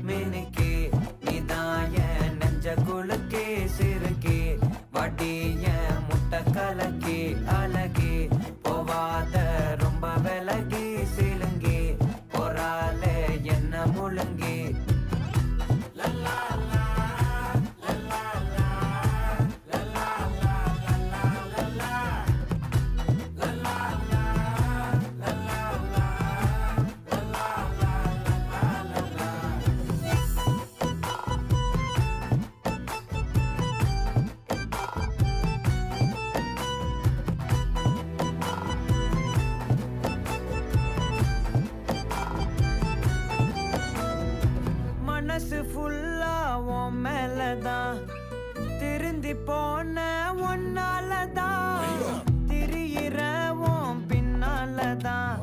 மினுக்கே நீதான் என் நெஞ்ச குலுக்கே சிறுக்கே வடிய முட்டை கலக்கே அழகே போவாத ரொம்ப விலகி சிலுங்கி போறாலே என்ன முழுங்கி மனசு ஃபுல்லா உன் மேலதான் திருந்தி போன ஒன்னாலதான் திரியிற உன் பின்னாலதான்